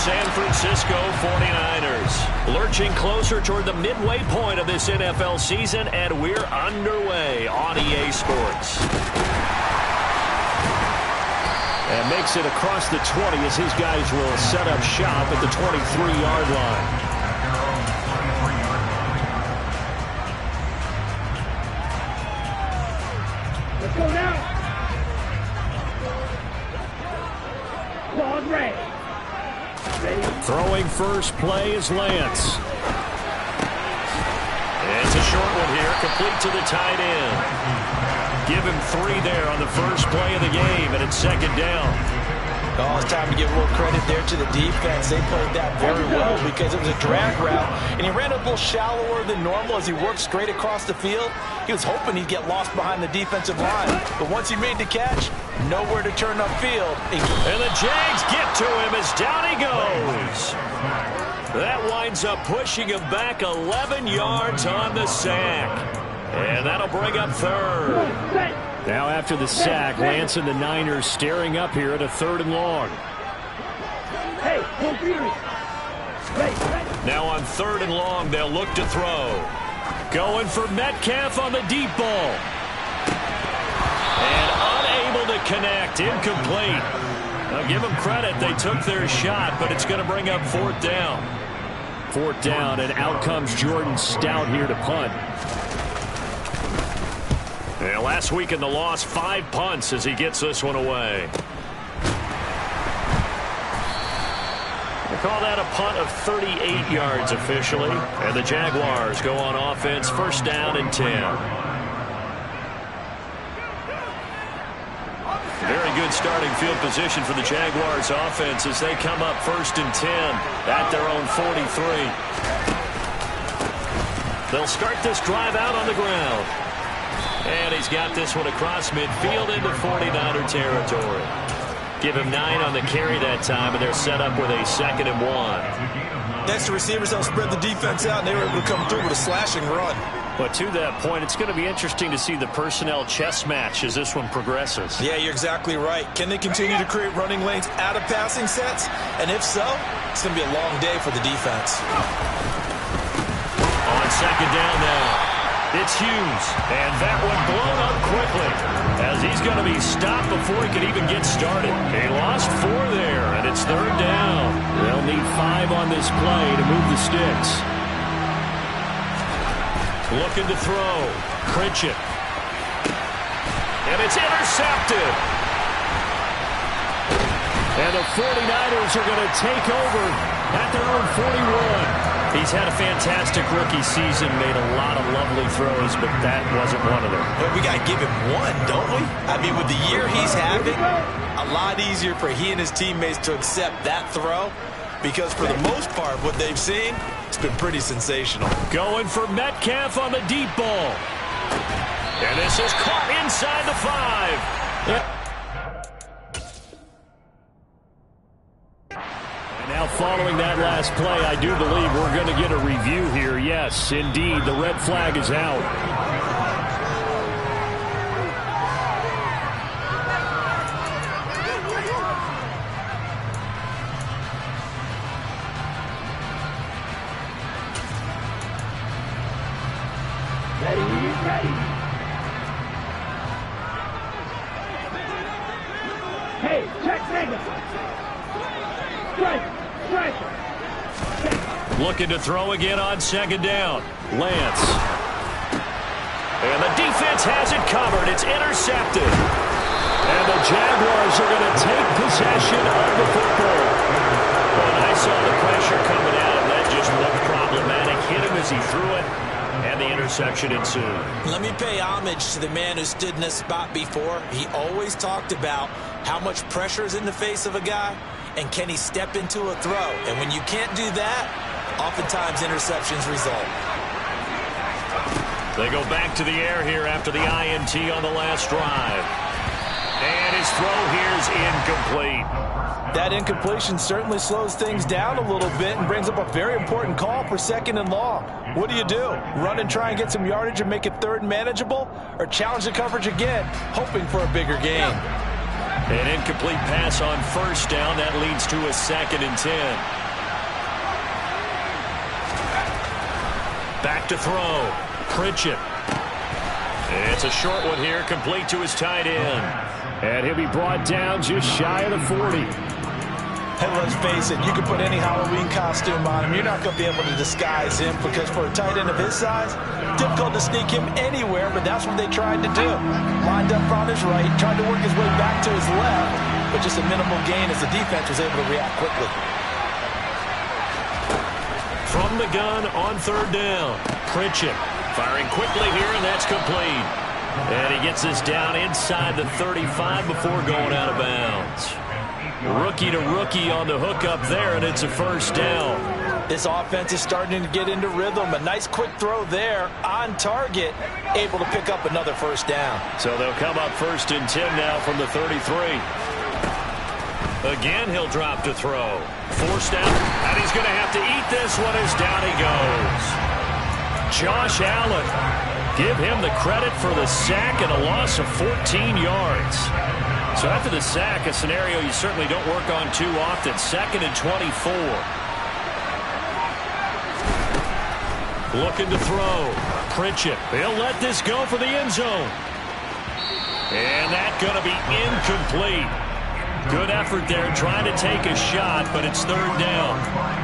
San Francisco 49ers. Lurching closer toward the midway point of this NFL season, and we're underway on EA Sports. And makes it across the 20 as his guys will set up shop at the 23-yard line. Let's go now. Ball ready. Throwing first play is Lance. And it's a short one here, complete to the tight end. Give him 3 there on the first play of the game, and it's second down. Oh, it's time to give a little credit there to the defense. They played that very well because it was a drag route, and he ran a little shallower than normal as he worked straight across the field. He was hoping he'd get lost behind the defensive line, but once he made the catch, nowhere to turn upfield. And the Jags get to him as down he goes. That winds up pushing him back 11 yards on the sack. And that'll bring up third. Now after the sack, Lance and the Niners staring up here at a 3rd and long. Now on 3rd and long, they'll look to throw. Going for Metcalf on the deep ball. And unable to connect. Incomplete. Now give them credit. They took their shot, but it's going to bring up 4th down. 4th down, and out comes Jordan Stout here to punt. And last week in the loss, 5 punts as he gets this one away. They call that a punt of 38 yards officially. And the Jaguars go on offense, 1st down and 10. Very good starting field position for the Jaguars offense as they come up 1st and 10 at their own 43. They'll start this drive out on the ground. And he's got this one across midfield into 49er territory. Give him 9 on the carry that time, and they're set up with a 2nd and 1. Next to receivers, they'll spread the defense out, and they were able to come through with a slashing run. But to that point, it's going to be interesting to see the personnel chess match as this one progresses. Yeah, you're exactly right. Can they continue to create running lanes out of passing sets? And if so, it's going to be a long day for the defense. On 2nd down now. It's Hughes, and that one blown up quickly as he's going to be stopped before he can even get started. He lost 4 there, and it's 3rd down. They'll need 5 on this play to move the sticks. Looking to throw. Pritchett. And it's intercepted. And the 49ers are going to take over at their own 41. He's had a fantastic rookie season, made a lot of lovely throws, but that wasn't one of them. But we got to give him one, don't we? I mean, with the year he's having, a lot easier for he and his teammates to accept that throw because for the most part, what they've seen, it's been pretty sensational. Going for Metcalf on the deep ball. And this is caught inside the 5. Yep. Now following that last play, I do believe we're going to get a review here. Yes, indeed, the red flag is out. Ready. Hey, check Mega. Looking to throw again on 2nd down. Lance. And the defense has it covered. It's intercepted. And the Jaguars are going to take possession of the football. When I saw the pressure coming at him, that just looked problematic. Hit him as he threw it, and the interception ensued. Let me pay homage to the man who stood in this spot before. He always talked about how much pressure is in the face of a guy, and can he step into a throw? And when you can't do that, oftentimes interceptions result. They go back to the air here after the INT on the last drive. And his throw here is incomplete. That incompletion certainly slows things down a little bit and brings up a very important call for 2nd and long. What do? Run and try and get some yardage and make it 3rd and manageable? Or challenge the coverage again, hoping for a bigger gain? An incomplete pass on first down. That leads to a 2nd and 10. Back to throw. Pritchett. It's a short one here, complete to his tight end. And he'll be brought down just shy of the 40. Hey, let's face it, you can put any Halloween costume on him. You're not going to be able to disguise him because for a tight end of his size, difficult to sneak him anywhere, but that's what they tried to do. Lined up on his right, tried to work his way back to his left, but just a minimal gain as the defense was able to react quickly. From the gun on 3rd down, Pritchett firing quickly here, and that's complete. And he gets this down inside the 35 before going out of bounds. Rookie to rookie on the hookup there, and it's a 1st down. This offense is starting to get into rhythm. A nice quick throw there on target, able to pick up another 1st down. So they'll come up 1st and 10 now from the 33. Again, he'll drop to throw. Forced out, and he's going to have to eat this one as down he goes. Josh Allen, give him the credit for the sack and a loss of 14 yards. So after the sack, a scenario you certainly don't work on too often. 2nd and 24. Looking to throw. Pritchett. He'll let this go for the end zone. And that's going to be incomplete. Good effort there trying to take a shot, but it's 3rd down.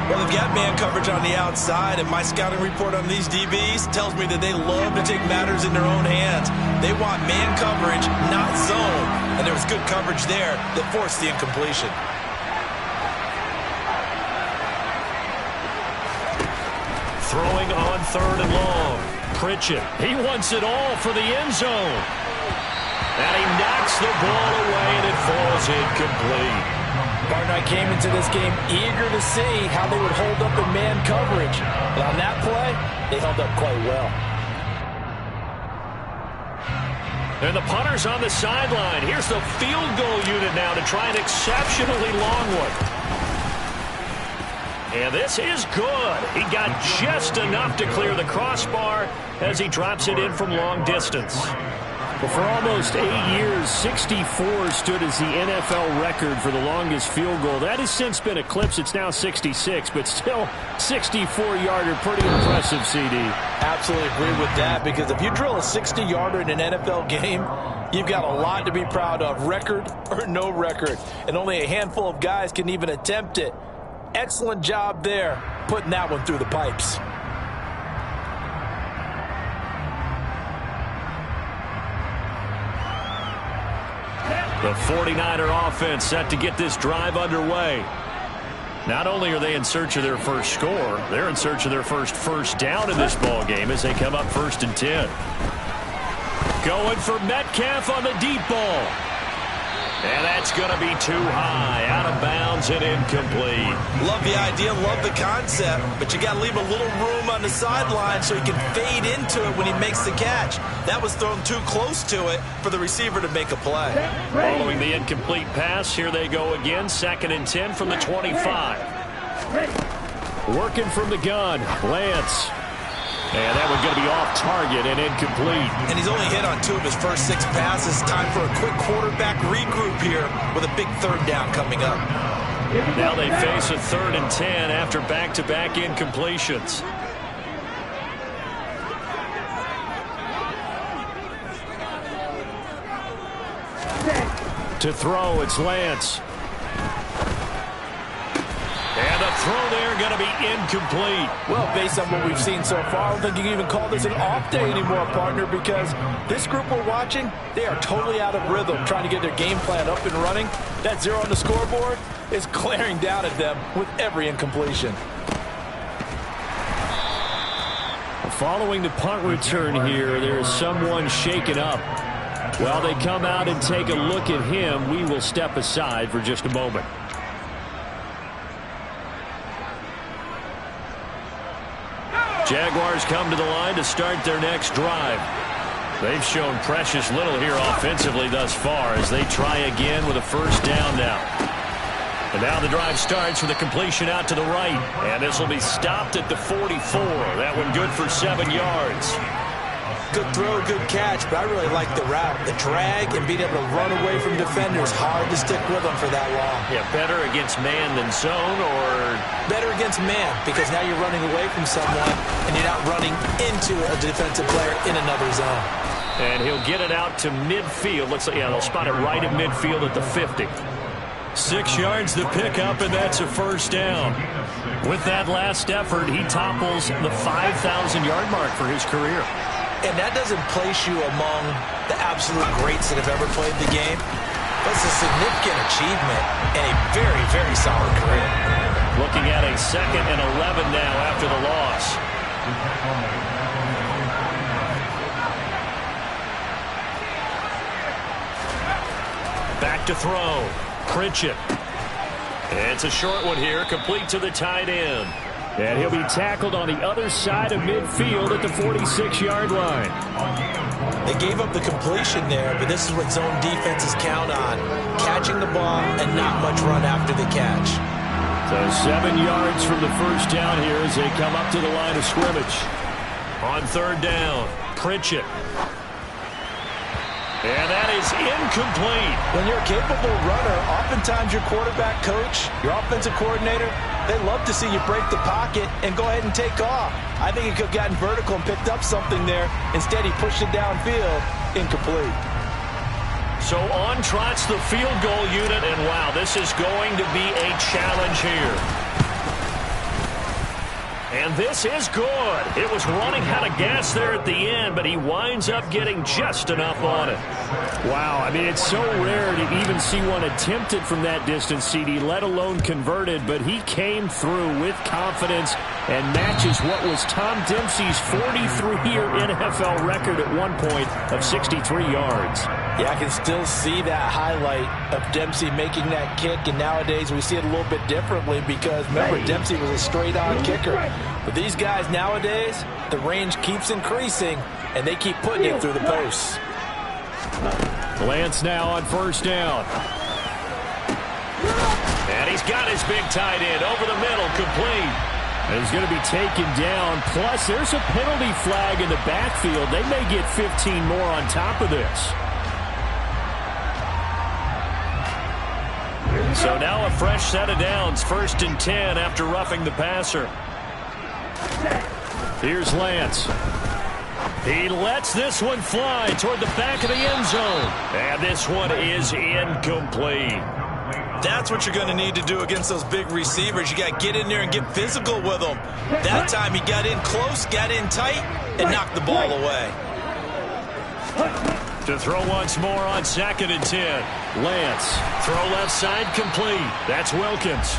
Well, they've got man coverage on the outside, and my scouting report on these DBs tells me that they love to take matters in their own hands. They want man coverage, not zone, and there was good coverage there that forced the incompletion. Throwing on 3rd and long. Pritchett, he wants it all for the end zone. And he knocks the ball away, and it falls incomplete. Barnett came into this game eager to see how they would hold up in man coverage. But on that play, they held up quite well. And the punter's on the sideline. Here's the field goal unit now to try an exceptionally long one. And this is good. He got just enough to clear the crossbar as he drops it in from long distance. Well, for almost 8 years, 64 stood as the NFL record for the longest field goal. That has since been eclipsed. It's now 66, but still 64-yarder. Pretty impressive, CD. Absolutely agree with that, because if you drill a 60-yarder in an NFL game, you've got a lot to be proud of, record or no record. And only a handful of guys can even attempt it. Excellent job there, putting that one through the pipes. The 49er offense set to get this drive underway. Not only are they in search of their first score, they're in search of their first down in this ball game as they come up 1st and 10. Going for Metcalf on the deep ball. And that's going to be too high, out of bounds and incomplete. Love the idea, love the concept, but you got to leave a little room on the sideline so he can fade into it when he makes the catch. That was thrown too close to it for the receiver to make a play. Following the incomplete pass, here they go again, 2nd and 10 from the 25. Working from the gun, Lance. And that one's going to be off target and incomplete. And he's only hit on 2 of his first 6 passes. Time for a quick quarterback regroup here with a big 3rd down coming up. Now they face a 3rd and 10 after back-to-back incompletions. To throw, it's Lance. And the throw there going to be incomplete. Well, based on what we've seen so far, I don't think you can even call this an off day anymore, partner, because this group we're watching, they are totally out of rhythm, trying to get their game plan up and running. That 0 on the scoreboard is glaring down at them with every incompletion. Following the punt return here, there is someone shaken up. While they come out and take a look at him, we will step aside for just a moment. Jaguars come to the line to start their next drive. They've shown precious little here offensively thus far as they try again with a 1st down now. And now the drive starts with a completion out to the right. And this will be stopped at the 44. That one good for 7 yards. Good throw, good catch, but I really like the route. The drag and being able to run away from defenders, hard to stick with them for that long. Yeah, better against man than zone, or better against man, because now you're running away from someone and you're not running into a defensive player in another zone. And he'll get it out to midfield. Looks like, yeah, they'll spot it right at midfield at the 50. 6 yards to pick up, and that's a first down. With that last effort, he topples the 5,000-yard mark for his career. And that doesn't place you among the absolute greats that have ever played the game. That's a significant achievement and a very, very solid career. Looking at a 2nd and 11 now after the loss. Back to throw. Pritchett. It's a short one here, complete to the tight end. And he'll be tackled on the other side of midfield at the 46-yard line. They gave up the completion there, but this is what zone defenses count on. Catching the ball and not much run after the catch. So 7 yards from the first down here as they come up to the line of scrimmage. On 3rd down, Pritchett. And that is incomplete. When you're a capable runner, oftentimes your quarterback coach, your offensive coordinator, they love to see you break the pocket and go ahead and take off. I think he could have gotten vertical and picked up something there. Instead, he pushed it downfield. Incomplete. So on trots the field goal unit, and wow, this is going to be a challenge here. And this is good. It was running out of gas there at the end, but he winds up getting just enough on it. Wow, I mean, it's so rare to even see one attempted from that distance, CD, let alone converted, but he came through with confidence and matches what was Tom Dempsey's 43-year NFL record at one point of 63 yards. Yeah, I can still see that highlight of Dempsey making that kick, and nowadays we see it a little bit differently because, remember, Dempsey was a straight-on kicker. But these guys nowadays, the range keeps increasing, and they keep putting it through the posts. Lance now on 1st down. And he's got his big tight end over the middle, complete. And he's going to be taken down. Plus, there's a penalty flag in the backfield. They may get 15 more on top of this. So now a fresh set of downs. 1st and 10 after roughing the passer. Here's Lance. He lets this one fly toward the back of the end zone. And this one is incomplete. That's what you're going to need to do against those big receivers. You got to get in there and get physical with them. That time he got in close, got in tight, and knocked the ball away. To throw once more on 2nd and 10. Lance, throw left side, complete. That's Wilkins.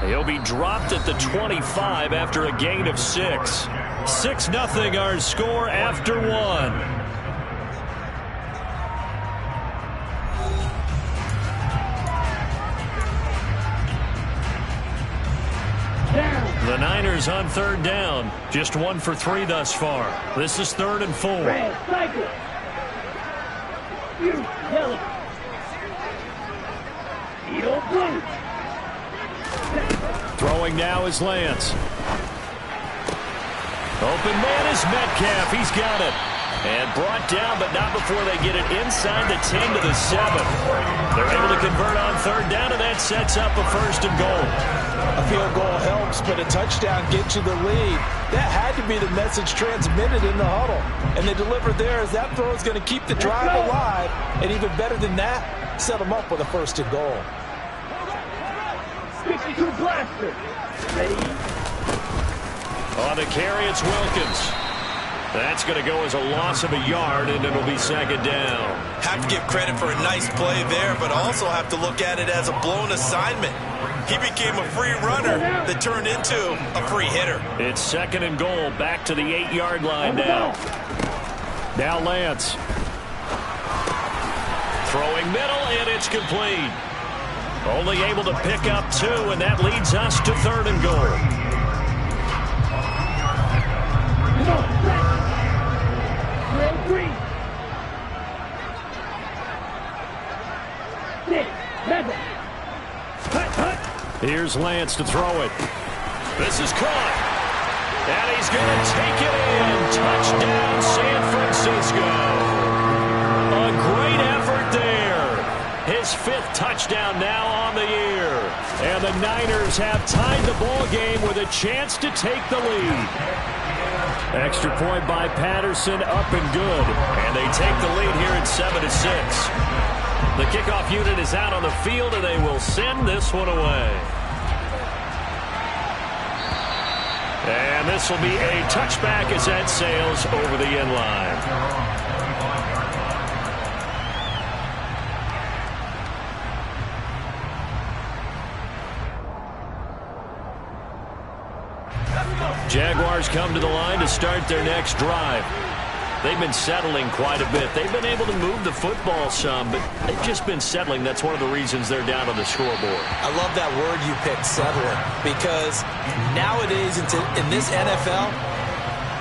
He'll be dropped at the 25 after a gain of 6. 6-0 our score after 1. The Niners on 3rd down. Just 1 for 3 thus far. This is 3rd and 4. Red, cycle. You, yellow. Eagle, blue. Throwing now is Lance. Open man is Metcalf. He's got it. And brought down, but not before they get it inside the 10 to the 7. They're able to convert on 3rd down, and that sets up a 1st and goal. A field goal helps, but a touchdown gets you the lead. That had to be the message transmitted in the huddle. And they delivered there as that throw is going to keep the drive alive. And even better than that, set them up with a 1st and goal. 62 blaster. Ready? On the carry, it's Wilkins. That's going to go as a loss of a yard, and it'll be 2nd down. Have to give credit for a nice play there, but also have to look at it as a blown assignment. He became a free runner that turned into a free hitter. It's 2nd and goal, back to the 8-yard line now. Now Lance. Throwing middle, and it's complete. Only able to pick up 2, and that leads us to 3rd and goal. Here's Lance to throw it. This is caught. And he's going to take it in. Touchdown, San Francisco. A great effort there. His 5th touchdown now on the year. And the Niners have tied the ball game with a chance to take the lead. Extra point by Patterson, up and good. And they take the lead here at 7-6. The kickoff unit is out on the field, and they will send this one away. And this will be a touchback as that sails over the end line. Jaguars come to the line to start their next drive. They've been settling quite a bit. They've been able to move the football some, but they've just been settling. That's one of the reasons they're down on the scoreboard. I love that word you picked, settling, because nowadays in this NFL,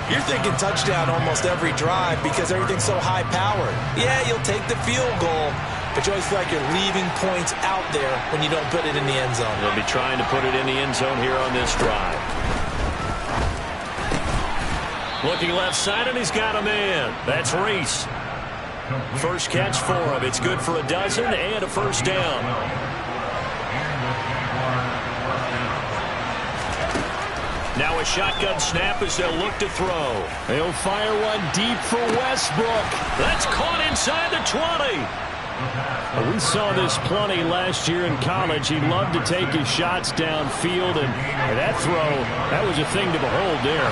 you're thinking touchdown almost every drive because everything's so high-powered. Yeah, you'll take the field goal, but you always feel like you're leaving points out there when you don't put it in the end zone. They'll be trying to put it in the end zone here on this drive. Looking left side, and he's got a man. That's Reese. First catch for him. It's good for a dozen and a first down. Now a shotgun snap as they'll look to throw. They'll fire one deep for Westbrook. That's caught inside the 20. We saw this plenty last year in college. He loved to take his shots downfield, and that throw, that was a thing to behold there.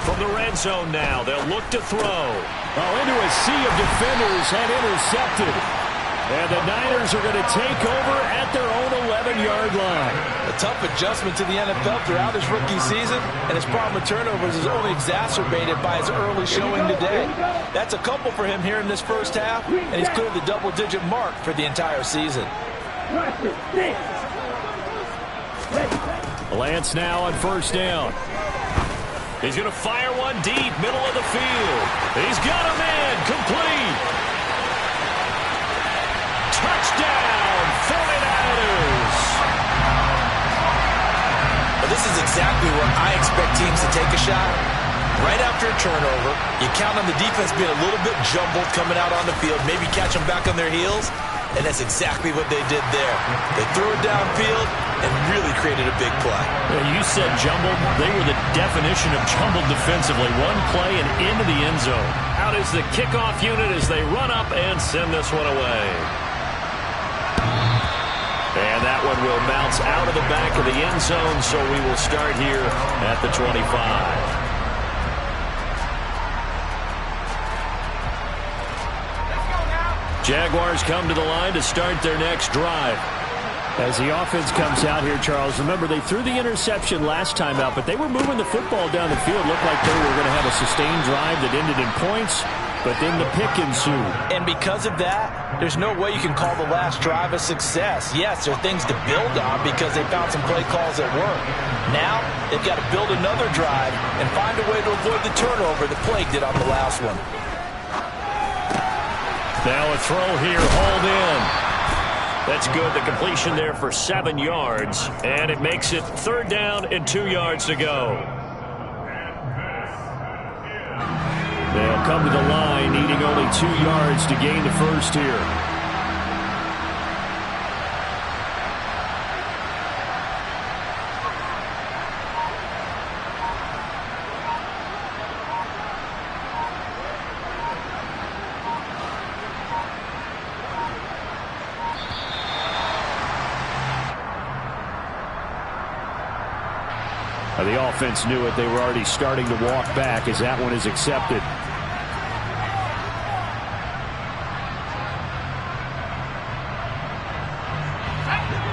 From the red zone now, they'll look to throw. Into a sea of defenders and intercepted. And the Niners are going to take over at their own 11-yard line. A tough adjustment to the NFL throughout his rookie season, and his problem with turnovers is only exacerbated by his early showing today. That's a couple for him here in this first half, and he's cleared the double-digit mark for the entire season. Lance now on first down. He's going to fire one deep, middle of the field. He's got a man, complete. Touchdown, 49ers. Well, this is exactly where I expect teams to take a shot. Right after a turnover, you count on the defense being a little bit jumbled coming out on the field, maybe catch them back on their heels, and that's exactly what they did there. They threw it downfield and really created a big play. You said jumbled. They were the definition of jumbled defensively. One play and into the end zone. Out is the kickoff unit as they run up and send this one away. And that one will bounce out of the back of the end zone, so we will start here at the 25. Jaguars come to the line to start their next drive. As the offense comes out here, Charles, remember they threw the interception last time out, but they were moving the football down the field. Looked like they were going to have a sustained drive that ended in points, but then the pick ensued. And because of that, there's no way you can call the last drive a success. Yes, there are things to build on because they found some play calls that work. Now, they've got to build another drive and find a way to avoid the turnover that plagued it on the last one. Now a throw here, hauled in. That's good. The completion there for 7 yards. And it makes it 3rd down and 2 yards to go. They'll come to the line, needing only 2 yards to gain the first here. The offense knew it. They were already starting to walk back as that one is accepted.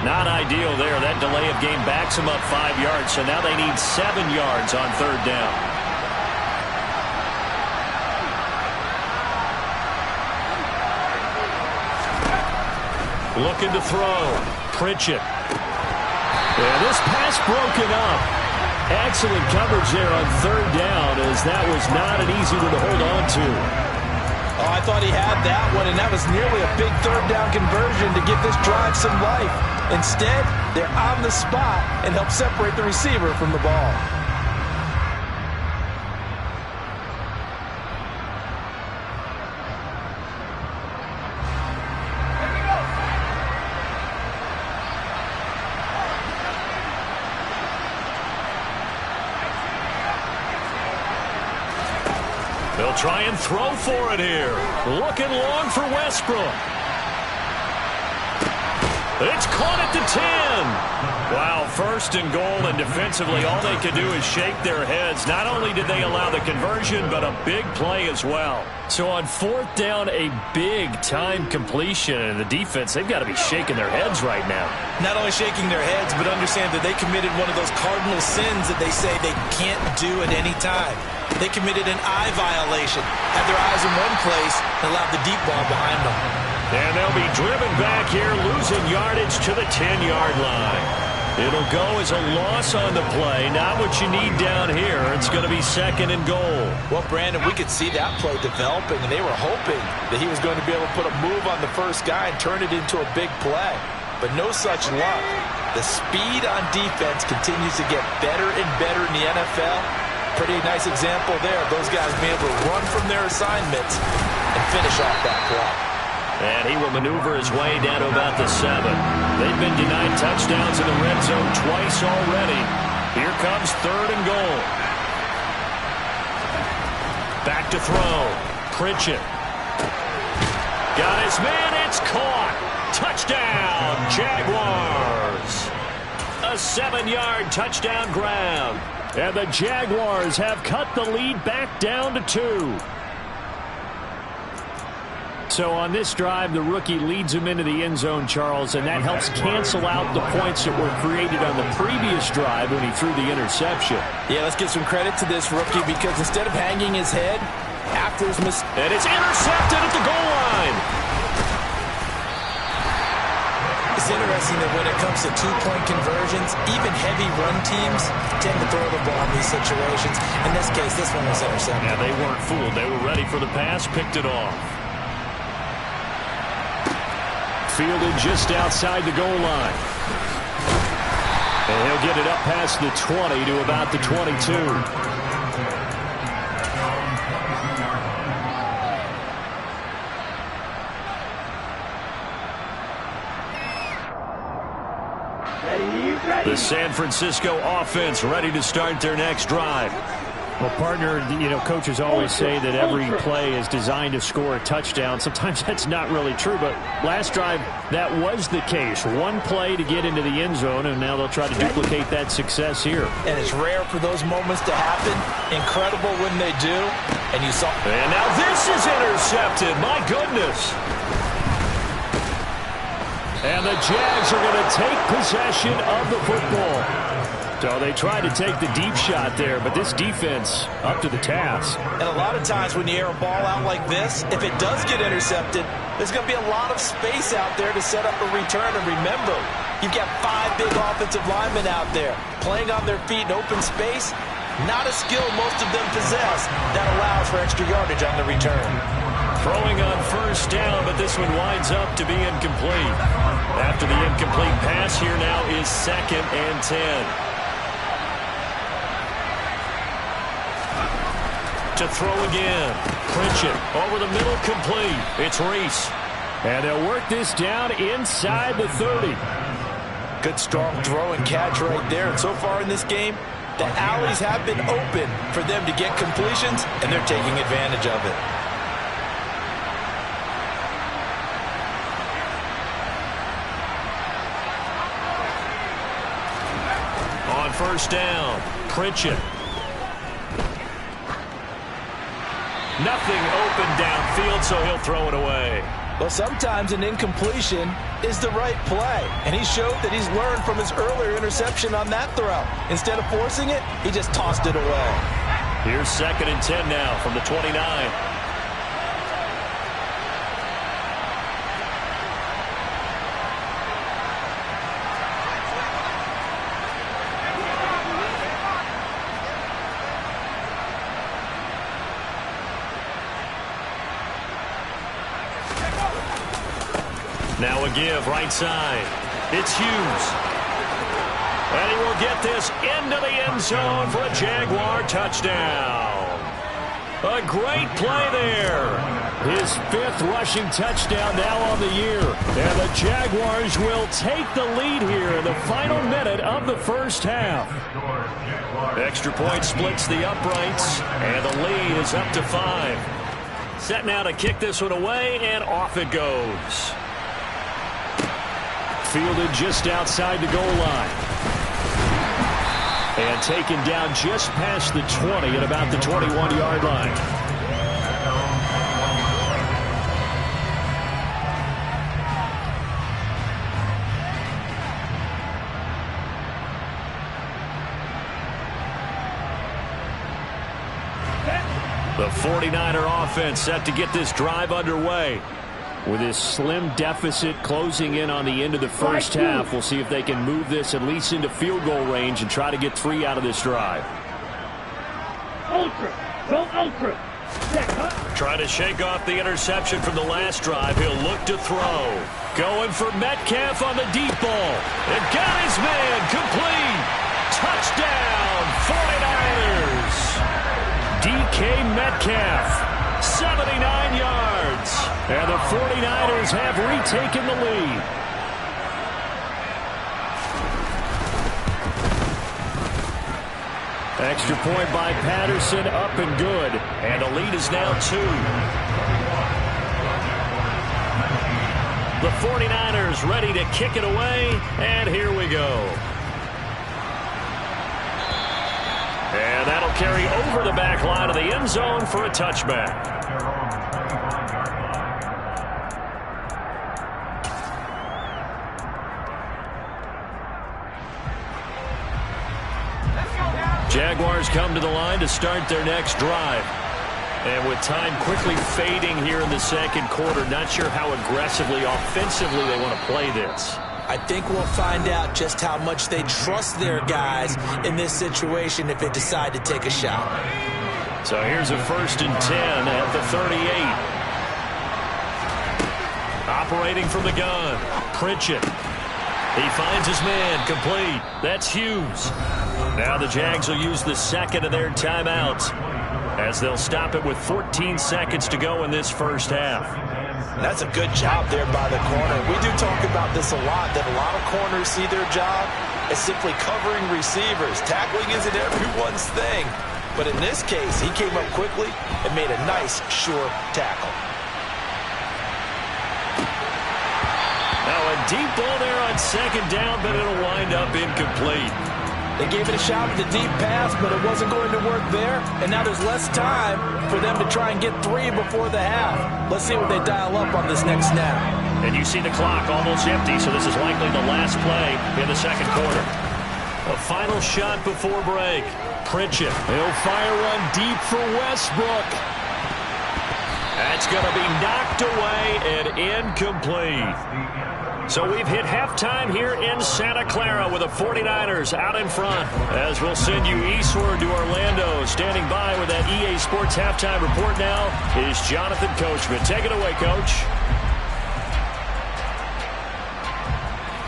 Not ideal there. That delay of game backs them up 5 yards, so now they need 7 yards on 3rd down. Looking to throw. Pritchett. Yeah, this pass broken up. Excellent coverage there on 3rd down, as that was not an easy one to hold on to. Oh, I thought he had that one, and that was nearly a big 3rd down conversion to give this drive some life. Instead, they're on the spot and help separate the receiver from the ball. They'll try and throw for it here. Looking long for Westbrook. It's caught at the 10. Wow, first and goal, and defensively all they could do is shake their heads. Not only did they allow the conversion, but a big play as well. So on fourth down, a big-time completion, and the defense, they've got to be shaking their heads right now. Not only shaking their heads, but understand that they committed one of those cardinal sins that they say they can't do at any time. They committed an eye violation, had their eyes in one place, and allowed the deep ball behind them. And they'll be driven back here, losing yardage to the 10-yard line. It'll go as a loss on the play. Not what you need down here. It's going to be second and goal. Well, Brandon, we could see that play developing, and they were hoping that he was going to be able to put a move on the first guy and turn it into a big play. But no such luck. The speed on defense continues to get better and better in the NFL. Pretty nice example there of those guys being able to run from their assignments and finish off that play. And he will maneuver his way down to about the 7. They've been denied touchdowns in the red zone twice already. Here comes third and goal. Back to throw. Pritchett. Got his man. It's caught. Touchdown, Jaguars. A 7-yard touchdown grab. And the Jaguars have cut the lead back down to 2. So on this drive, the rookie leads him into the end zone, Charles, and that helps cancel out the points that were created on the previous drive when he threw the interception. Yeah, let's give some credit to this rookie because instead of hanging his head after his mistake. And it's intercepted at the goal line. It's interesting that when it comes to two-point conversions, even heavy run teams tend to throw the ball in these situations. In this case, this one was intercepted. Yeah, they weren't fooled. They were ready for the pass, picked it off. Fielded just outside the goal line. And he'll get it up past the 20 to about the 22. The San Francisco offense ready to start their next drive. Well, partner, coaches always say that every play is designed to score a touchdown. Sometimes that's not really true, but last drive, that was the case. One play to get into the end zone, and now they'll try to duplicate that success here. And it's rare for those moments to happen. Incredible when they do. And you saw. And now this is intercepted. My goodness. And the Jags are going to take possession of the football. So they tried to take the deep shot there, but this defense up to the task. And a lot of times when you air a ball out like this, if it does get intercepted, there's going to be a lot of space out there to set up a return. And remember, you've got 5 big offensive linemen out there playing on their feet in open space. Not a skill most of them possess that allows for extra yardage on the return. Throwing on first down, but this one winds up to be incomplete. After the incomplete pass, here now is 2nd and 10. To throw again. Pritchett over the middle, complete. It's Reese. And they'll work this down inside the 30. Good strong throw and catch right there. And so far in this game, the alleys have been open for them to get completions, and they're taking advantage of it. On first down, Pritchett. Nothing open downfield, so he'll throw it away. Well, sometimes an incompletion is the right play, and he showed that he's learned from his earlier interception on that throw. Instead of forcing it, he just tossed it away. Here's 2nd and 10 now from the 29. Now a give, right side. It's Hughes. And he will get this into the end zone for a Jaguar touchdown. A great play there. His 5th rushing touchdown now on the year. And the Jaguars will take the lead here in the final minute of the first half. Extra point splits the uprights, and the lead is up to 5. Set now to kick this one away, and off it goes. Fielded just outside the goal line. And taken down just past the 20 at about the 21-yard line. The 49er offense set to get this drive underway. With this slim deficit closing in on the end of the first half, we'll see if they can move this at least into field goal range and try to get 3 out of this drive. Ultra. Go ultra. Trying to shake off the interception from the last drive. He'll look to throw. Going for Metcalf on the deep ball. And got his man complete. Touchdown, 49ers. DK Metcalf, 79 yards. And the 49ers have retaken the lead. Extra point by Patterson, up and good. And the lead is now 2. The 49ers ready to kick it away, and here we go. And that'll carry over the back line of the end zone for a touchback. Jaguars come to the line to start their next drive. And with time quickly fading here in the second quarter, not sure how aggressively, offensively they want to play this. I think we'll find out just how much they trust their guys in this situation if they decide to take a shot. So here's a 1st and 10 at the 38. Operating from the gun, Pritchett. He finds his man, complete. That's Hughes. Now the Jags will use the second of their timeouts as they'll stop it with 14 seconds to go in this first half. That's a good job there by the corner. We do talk about this a lot, that a lot of corners see their job as simply covering receivers. Tackling isn't everyone's thing. But in this case, he came up quickly and made a nice, sure tackle. Now a deep ball there on second down, but it'll wind up incomplete. They gave it a shot with the deep pass, but it wasn't going to work there. And now there's less time for them to try and get 3 before the half. Let's see what they dial up on this next snap. And you see the clock almost empty, so this is likely the last play in the second quarter. A final shot before break. Pritchett. He'll fire one deep for Westbrook. That's going to be knocked away and incomplete. So we've hit halftime here in Santa Clara with the 49ers out in front. As we'll send you eastward to Orlando. Standing by with that EA Sports halftime report now is Jonathan Coachman. Take it away, Coach.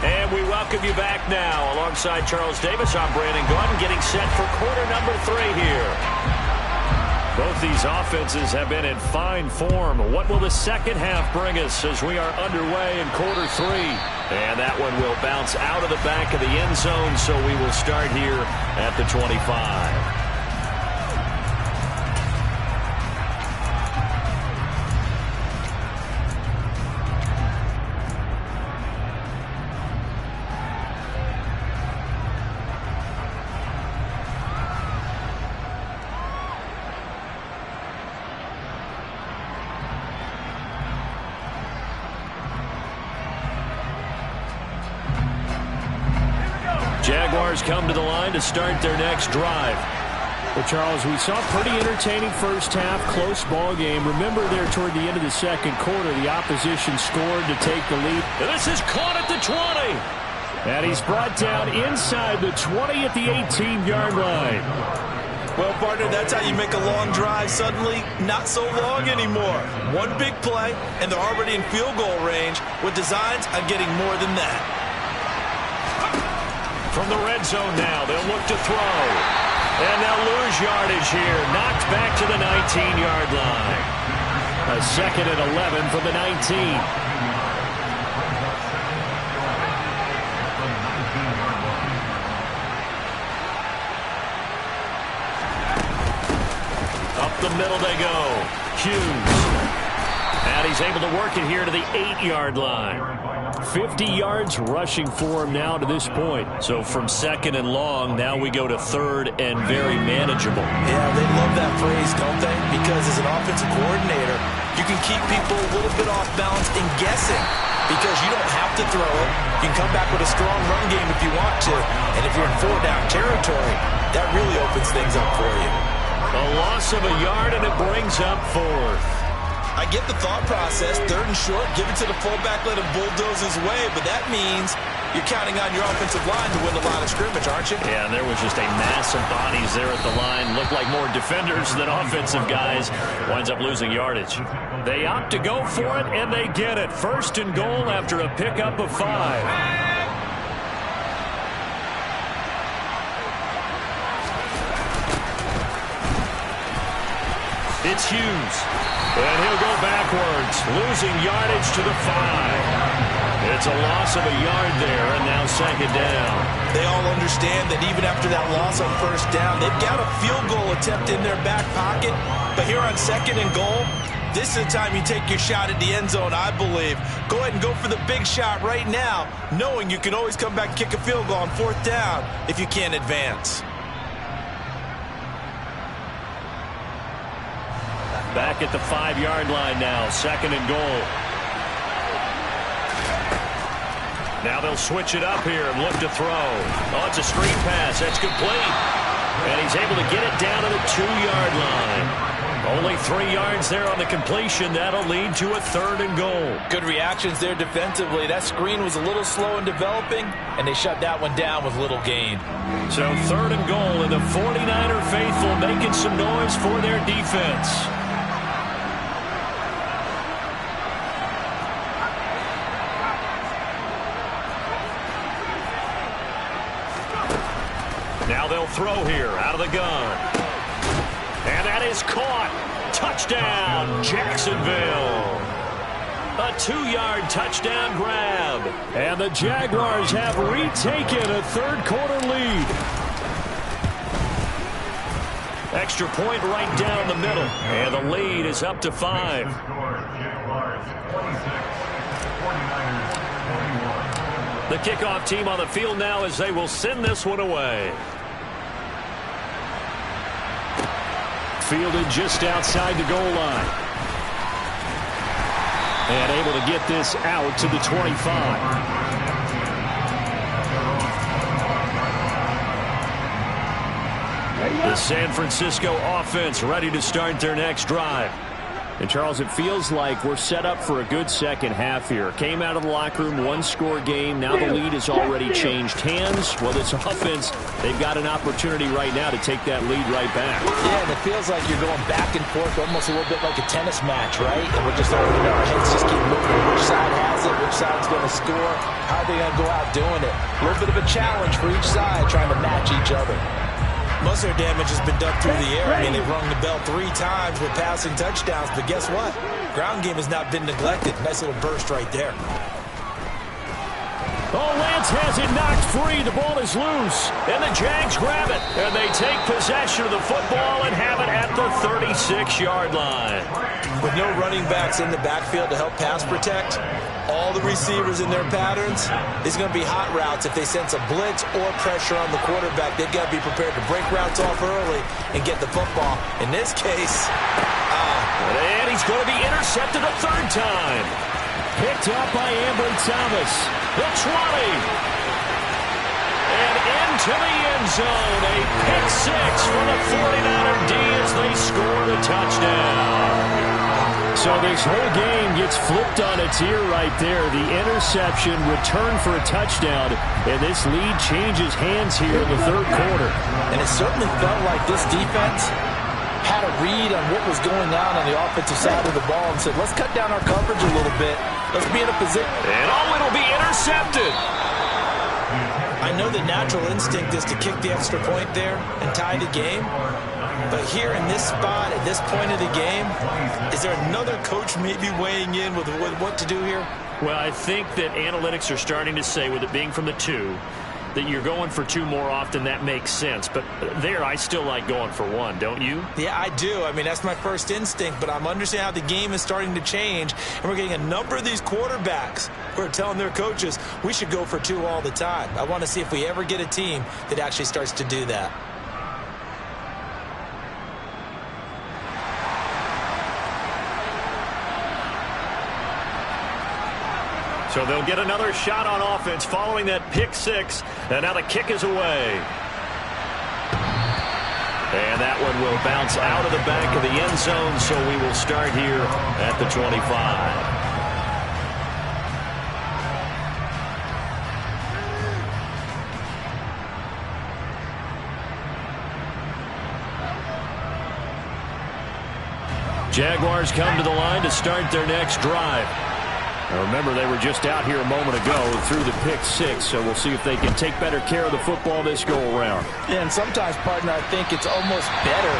And we welcome you back now. Alongside Charles Davis, I'm Brandon Gordon, getting set for quarter number 3 here. Both these offenses have been in fine form. What will the second half bring us as we are underway in quarter 3? And that one will bounce out of the back of the end zone, so we will start here at the 25. Jaguars come to the line to start their next drive. Well, Charles, we saw a pretty entertaining first half, close ball game. Remember there toward the end of the second quarter, the opposition scored to take the lead. This is caught at the 20. And he's brought down inside the 20 at the 18-yard line. Well, partner, that's how you make a long drive suddenly not so long anymore. One big play, and they're already in field goal range with designs on getting more than that. From the red zone now, they'll look to throw. And they'll lose yardage here. Knocked back to the 19-yard line. A 2nd and 11 from the 19. Up the middle they go. Hughes. And he's able to work it here to the 8-yard line. 50 yards rushing for him now to this point. So from 2nd and long, now we go to 3rd and very manageable. Yeah, they love that phrase, don't they? Because as an offensive coordinator, you can keep people a little bit off balance and guessing because you don't have to throw it. You can come back with a strong run game if you want to. And if you're in 4-down territory, that really opens things up for you. A loss of a yard, and it brings up 4th. I get the thought process. 3rd and short, give it to the fullback, let him bulldoze his way. But that means you're counting on your offensive line to win the line of scrimmage, aren't you? Yeah, and there was just a mass of bodies there at the line. Looked like more defenders than offensive guys. Winds up losing yardage. They opt to go for it, and they get it. 1st and goal after a pickup of 5. It's Hughes. And he'll go backwards, losing yardage to the 5. It's a loss of a yard there, and now 2nd down. They all understand that even after that loss on 1st down, they've got a field goal attempt in their back pocket. But here on 2nd and goal, this is the time you take your shot at the end zone, I believe. Go ahead and go for the big shot right now, knowing you can always come back and kick a field goal on 4th down if you can't advance. Back at the 5-yard line now, 2nd and goal. Now they'll switch it up here and look to throw. Oh, it's a screen pass. That's complete. And he's able to get it down to the 2-yard line. Only 3 yards there on the completion. That'll lead to a 3rd and goal. Good reactions there defensively. That screen was a little slow in developing, and they shut that one down with little gain. So 3rd and goal, and the 49er faithful making some noise for their defense. Now they'll throw here out of the gun. And that is caught. Touchdown, Jacksonville. A 2-yard touchdown grab. And the Jaguars have retaken a 3rd quarter lead. Extra point right down the middle. And the lead is up to 5. The kickoff team on the field now as they will send this one away. Fielded just outside the goal line. And able to get this out to the 25. The San Francisco offense ready to start their next drive. And, Charles, it feels like we're set up for a good second half here. Came out of the locker room, 1-score game. Now the lead has already changed hands. Well, this offense, they've got an opportunity right now to take that lead right back. Yeah, and it feels like you're going back and forth, almost a little bit like a tennis match, right? And we're just opening our heads, just keep moving. Which side has it? Which side's going to score? How are they going to go out doing it? A little bit of a challenge for each side, trying to match each other. Most of their damage has been done through the air. I mean, they've rung the bell 3 times with passing touchdowns, but guess what? Ground game has not been neglected. Nice little burst right there. Oh, Lance has it knocked free. The ball is loose, and the Jags grab it. And they take possession of the football and have it at the 36-yard line. With no running backs in the backfield to help pass protect, all the receivers in their patterns, it's going to be hot routes. If they sense a blitz or pressure on the quarterback, they've got to be prepared to break routes off early and get the football. In this case, and he's going to be intercepted a 3rd time. Picked up by Ambry Thomas. The 20. And into the end zone. A pick 6 for the 49er D as they score the touchdown. So this whole game gets flipped on its ear right there. The interception, return for a touchdown, and this lead changes hands here in the 3rd quarter. And it certainly felt like this defense had a read on what was going on the offensive side of the ball and said, let's cut down our coverage a little bit. Let's be in a position. And it'll be intercepted. I I know the natural instinct is to kick the extra point there and tie the game. But here in this spot, at this point of the game, is there another coach maybe weighing in with what to do here? Well, I think that analytics are starting to say, with it being from the 2, that you're going for 2 more often. That makes sense. But there, I still like going for 1, don't you? Yeah, I do. I mean, that's my first instinct, but I'm understanding how the game is starting to change, and we're getting a number of these quarterbacks who are telling their coaches, we should go for 2 all the time. I want to see if we ever get a team that actually starts to do that. So they'll get another shot on offense following that pick 6. And now the kick is away. And that one will bounce out of the back of the end zone, so we will start here at the 25. Jaguars come to the line to start their next drive. Now remember, they were just out here a moment ago through the pick 6, so we'll see if they can take better care of the football this go-around. Yeah, and sometimes, partner, I think it's almost better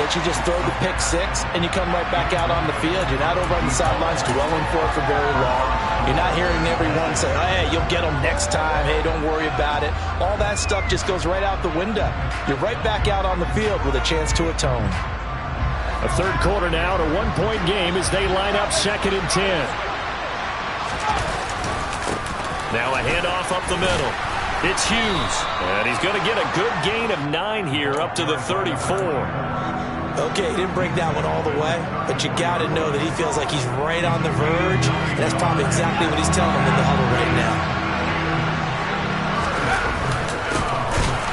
that you just throw the pick 6 and you come right back out on the field. You're not over on the sidelines dwelling for it for very long. You're not hearing everyone say, oh, hey, you'll get them next time. Hey, don't worry about it. All that stuff just goes right out the window. You're right back out on the field with a chance to atone. A third quarter now, and a 1-point game as they line up 2nd and 10. Now a handoff up the middle. It's Hughes. And he's going to get a good gain of 9 here up to the 34. Okay, he didn't break that one all the way, but you got to know that he feels like he's right on the verge, and that's probably exactly what he's telling him in the huddle right now.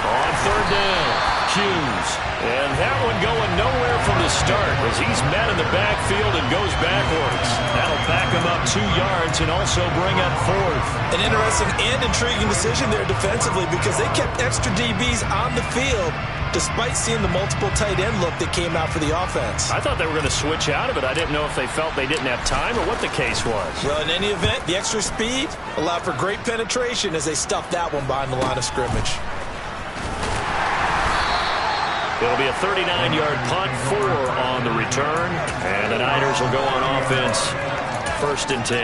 On 3rd down, Hughes. And that one going nowhere from the start as he's met in the backfield and goes backwards. That'll back him up 2 yards and also bring up 4th. An interesting and intriguing decision there defensively because they kept extra DBs on the field despite seeing the multiple tight end look that came out for the offense. I thought they were going to switch out of it. I didn't know if they felt they didn't have time or what the case was. Well, in any event, the extra speed allowed for great penetration as they stuffed that one behind the line of scrimmage. It'll be a 39-yard punt, 4 on the return, and the Niners will go on offense, 1st and 10.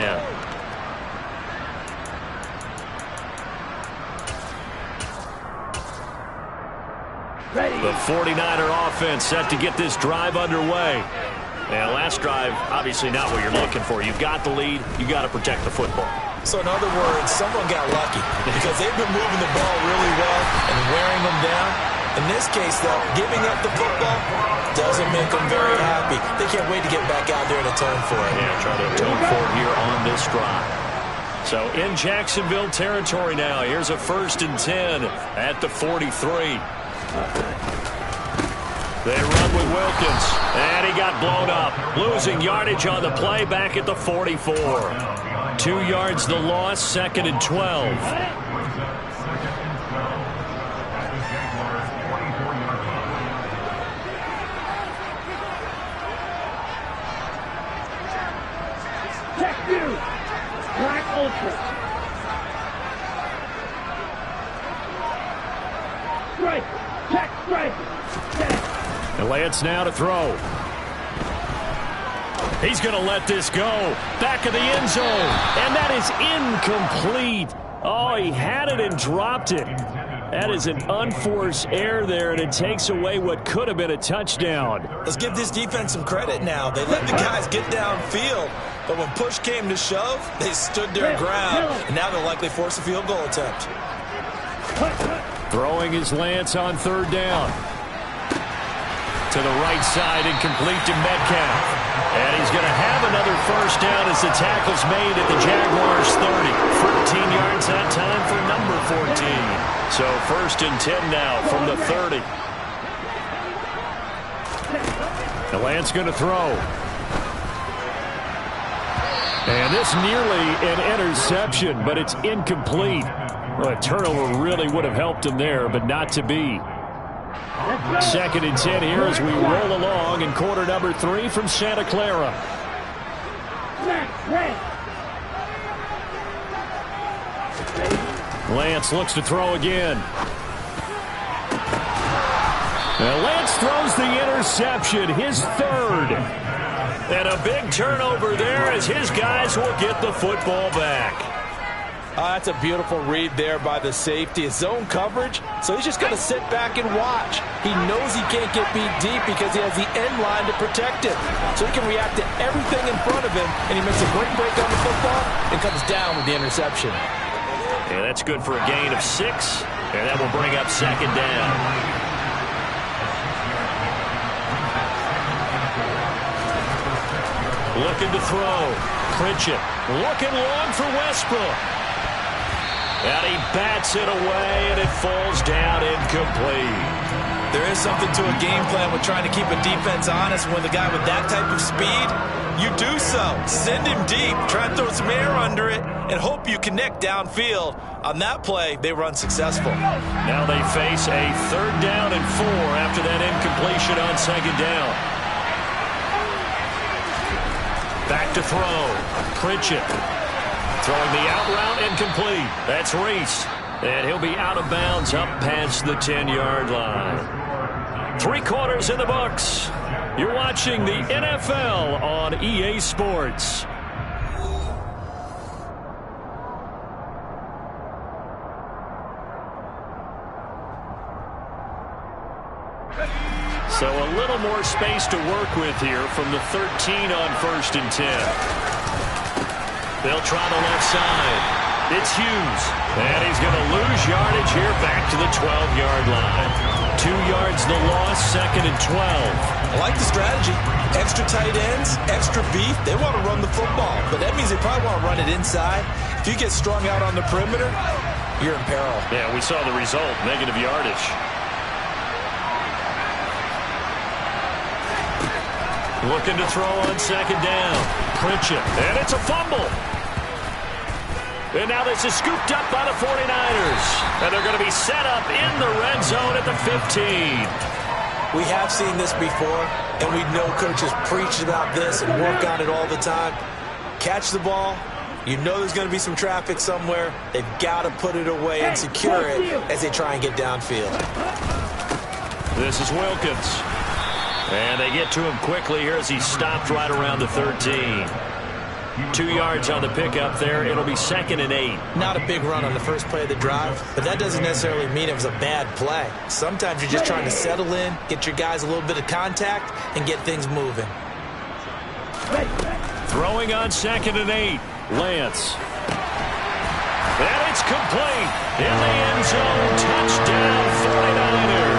Ready. The 49er offense set to get this drive underway. And last drive, obviously not what you're looking for. You've got the lead. You've got to protect the football. So in other words, someone got lucky because they've been moving the ball really well and wearing them down. In this case, though, giving up the football doesn't make them very happy. They can't wait to get back out there and atone for it. Yeah, try to atone for it here on this drive. So in Jacksonville territory now. Here's a 1st and 10 at the 43. They run with Wilkins, and he got blown up. Losing yardage on the play back at the 44. 2 yards the loss, 2nd and 12. Black Ultra. Strike. Check strike. And Lance now to throw. He's going to let this go. Back of the end zone. And that is incomplete. Oh, he had it and dropped it. That is an unforced error there, and it takes away what could have been a touchdown. Let's give this defense some credit now. They let the guys get downfield, but when push came to shove, they stood their ground, and now they'll likely force a field goal attempt. Throwing his Lance on 3rd down. To the right side and complete to Metcalf. And he's going to have another 1st down as the tackle's made at the Jaguars' 30. 14 yards that time for number 14. So 1st and 10 now from the 30. And Lance going to throw. And this nearly an interception, but it's incomplete. Well, a turnover really would have helped him there, but not to be. 2nd and 10 here as we roll along in quarter number 3 from Santa Clara. Lance looks to throw again. And Lance throws the interception, his third. And a big turnover there as his guys will get the football back. That's a beautiful read there by the safety. It's zone coverage, so he's just going to sit back and watch. He knows he can't get beat deep because he has the end line to protect it. So he can react to everything in front of him, and he makes a great break on the football and comes down with the interception. And that's good for a gain of 6, and that will bring up second down. Looking to throw. Pritchett looking long for Westbrook. And he bats it away, and it falls down incomplete. There is something to a game plan with trying to keep a defense honest. When the guy with that type of speed, you do so. Send him deep. Try and throw some air under it and hope you connect downfield. On that play, they were unsuccessful. Now they face a 3rd down and 4 after that incompletion on second down. Back to throw. Pritchett. Throwing the out route incomplete. That's Reese. And he'll be out of bounds up past the 10-yard line. 3 quarters in the books. You're watching the NFL on EA Sports. So a little more space to work with here from the 13 on 1st and 10. They'll try the left side. It's Hughes. And he's going to lose yardage here back to the 12-yard line. 2 yards the loss, 2nd and 12. I like the strategy. Extra tight ends, extra beef. They want to run the football, but that means they probably want to run it inside. If you get strung out on the perimeter, you're in peril. Yeah, we saw the result, negative yardage. Looking to throw on second down. Pritchett. And it's a fumble. And now this is scooped up by the 49ers. And they're going to be set up in the red zone at the 15. We have seen this before, and we know coaches preach about this and work on it all the time. Catch the ball. You know there's going to be some traffic somewhere. They've got to put it away and secure it as they try and get downfield. This is Wilkins. And they get to him quickly here as he stopped right around the 13. 2 yards on the pickup there. It'll be 2nd and 8. Not a big run on the first play of the drive, but that doesn't necessarily mean it was a bad play. Sometimes you're just trying to settle in, get your guys a little bit of contact, and get things moving. Throwing on 2nd and 8. Lance. And it's complete. In the end zone. Touchdown 49ers.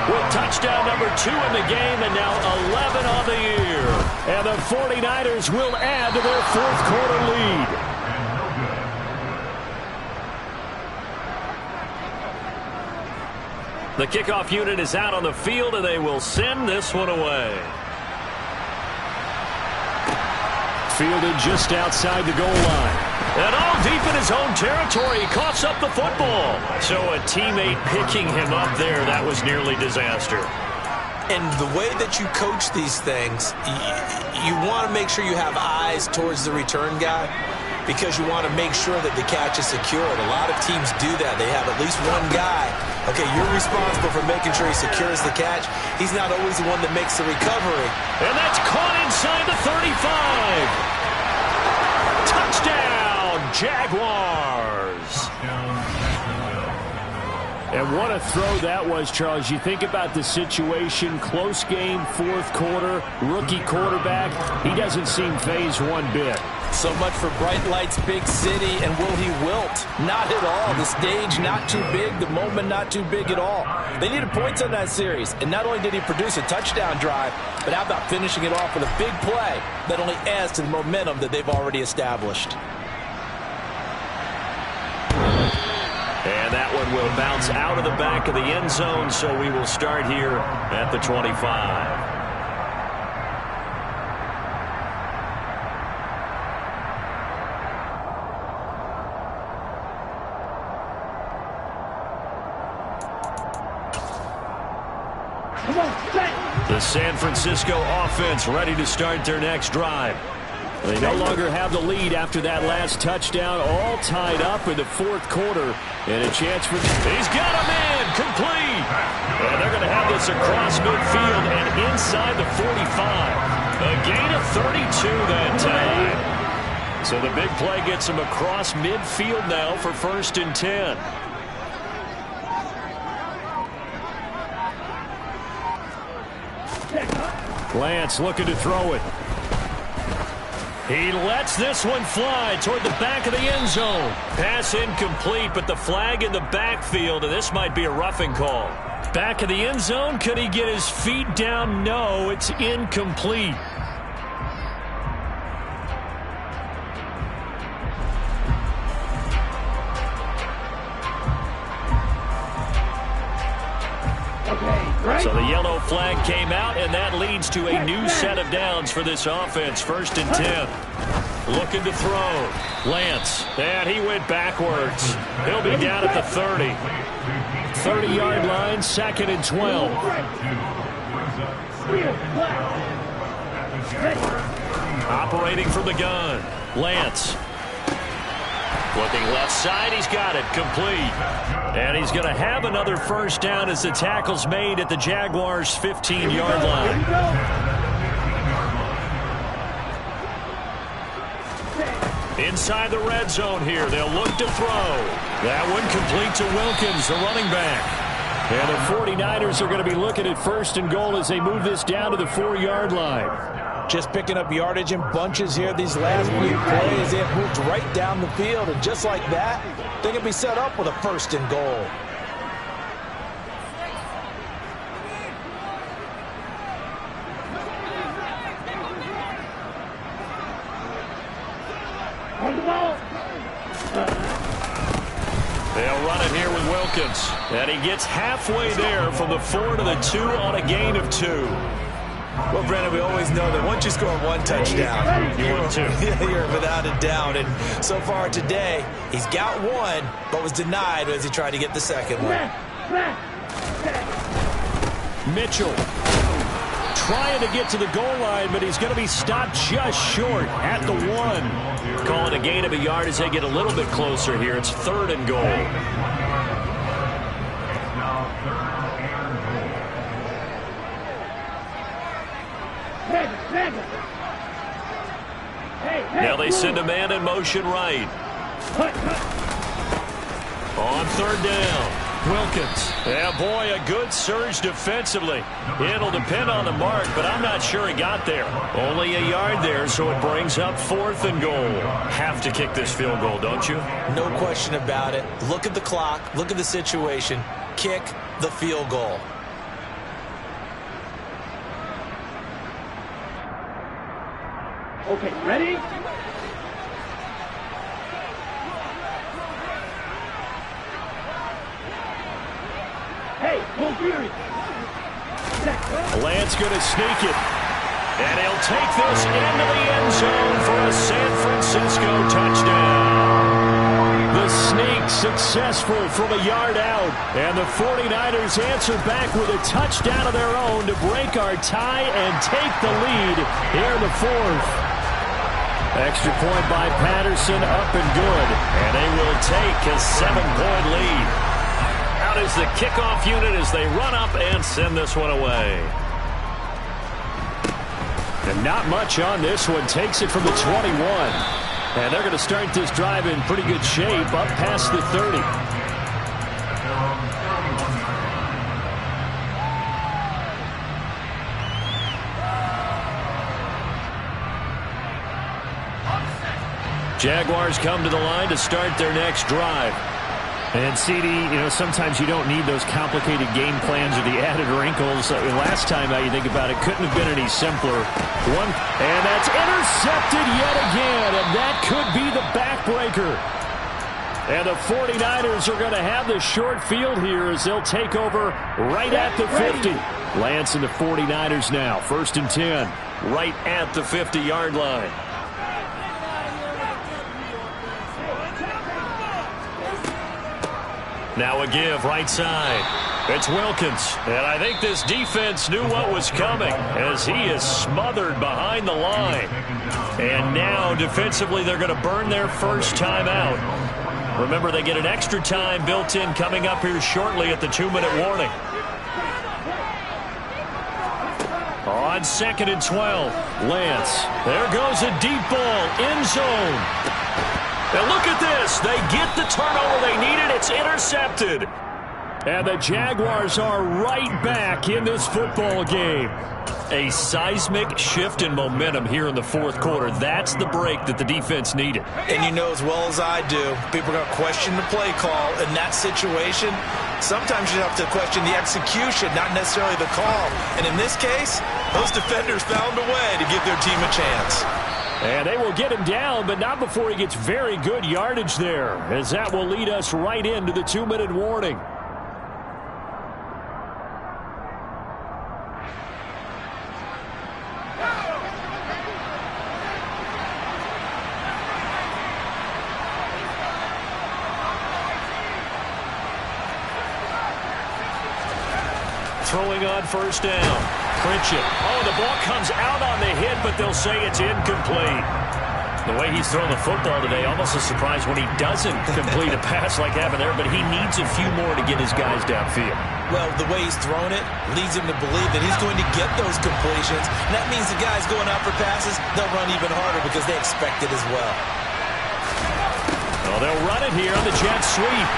With touchdown number 2 in the game and now 11 on the year. And the 49ers will add to their 4th quarter lead. The kickoff unit is out on the field and they will send this one away. Fielded just outside the goal line. And all deep in his own territory, he coughs up the football. So a teammate picking him up there, that was nearly disaster. And the way that you coach these things, you want to make sure you have eyes towards the return guy because you want to make sure that the catch is secured. A lot of teams do that. They have at least one guy. Okay, you're responsible for making sure he secures the catch. He's not always the one that makes the recovery. And that's caught inside the 35. Touchdown, Jaguars. And what a throw that was, Charles. You think about the situation, close game, 4th quarter, rookie quarterback. He doesn't seem fazed one bit. So much for bright lights, big city, and will he wilt? Not at all. The stage not too big, the moment not too big at all. They needed points on that series, and not only did he produce a touchdown drive, but how about finishing it off with a big play that only adds to the momentum that they've already established. And that one will bounce out of the back of the end zone, so we will start here at the 25. The San Francisco offense ready to start their next drive. They no longer have the lead after that last touchdown, all tied up in the fourth quarter. And a chance for... He's got him in, complete. And they're going to have this across midfield and inside the 45. A gain of 32 that time. So the big play gets him across midfield now for 1st and 10. Lance looking to throw it. He lets this one fly toward the back of the end zone. Pass incomplete, but the flag in the backfield, and this might be a roughing call. Back of the end zone, could he get his feet down? No, it's incomplete. So the yellow flag came out, and that leads to a new set of downs for this offense. 1st and 10. Looking to throw. Lance. And he went backwards. He'll be down at the 30. 30-yard line, 2nd and 12. Operating from the gun. Lance. Looking left side, he's got it, complete. And he's going to have another 1st down as the tackle's made at the Jaguars' 15-yard line. Inside the red zone here, they'll look to throw. That one complete to Wilkins, the running back. And the 49ers are going to be looking at 1st and goal as they move this down to the 4-yard line. Just picking up yardage in bunches here these last few plays. They have moved right down the field, and just like that, they can be set up with a 1st and goal. They'll run it here with Wilkins. And he gets halfway there from the 4 to the 2 on a gain of 2. Well, Brandon, we always know that once you score 1 touchdown, you win 2. You're without a doubt. And so far today, he's got 1, but was denied as he tried to get the 2nd one. Mitchell trying to get to the goal line, but he's going to be stopped just short at the 1. Calling a gain of a yard as they get a little bit closer here. It's 3rd and goal. Now they send a man in motion right. On 3rd down, Wilkins. Yeah, boy, a good surge defensively. It'll depend on the mark, but I'm not sure he got there. Only a yard there, so it brings up 4th and goal. Have to kick this field goal, don't you? No question about it. Look at the clock. Look at the situation. Kick the field goal. Okay, ready? Hey, hold fury. Lance going to sneak it. And he'll take this into the end zone for a San Francisco touchdown. The sneak successful from a yard out. And the 49ers answer back with a touchdown of their own to break our tie and take the lead here in the 4th. Extra point by Patterson, up and good. And they will take a 7-point lead. Out is the kickoff unit as they run up and send this one away. And not much on this one. Takes it from the 21. And they're going to start this drive in pretty good shape up past the 30. Jaguars come to the line to start their next drive. And, CD, sometimes you don't need those complicated game plans or the added wrinkles. Last time, you think about it, couldn't have been any simpler. And that's intercepted yet again, and that could be the backbreaker. And the 49ers are going to have the short field here as they'll take over right at the 50. Lance and the 49ers now, 1st and 10, right at the 50-yard line. Now a give, right side. It's Wilkins, and I think this defense knew what was coming as he is smothered behind the line. And now, defensively, they're going to burn their first time out. Remember, they get an extra time built in coming up here shortly at the 2-minute warning. On 2nd and 12, Lance. There goes a deep ball, end zone. And look at this. They get the turnover they needed. It's intercepted. And the Jaguars are right back in this football game. A seismic shift in momentum here in the fourth quarter. That's the break that the defense needed. And you know as well as I do, people are going to question the play call in that situation. Sometimes you have to question the execution, not necessarily the call. And in this case, those defenders found a way to give their team a chance. And they will get him down, but not before he gets very good yardage there, as that will lead us right into the 2-minute warning. Throwing on first down. Pritchett. Oh, the ball comes out on the hit, but they'll say it's incomplete. The way he's throwing the football today, almost a surprise when he doesn't complete a pass like happened there, but he needs a few more to get his guys downfield. Well, the way he's thrown it leads him to believe that he's going to get those completions. And that means the guys going out for passes, they'll run even harder because they expect it as well. Well, they'll run it here on the jet sweep.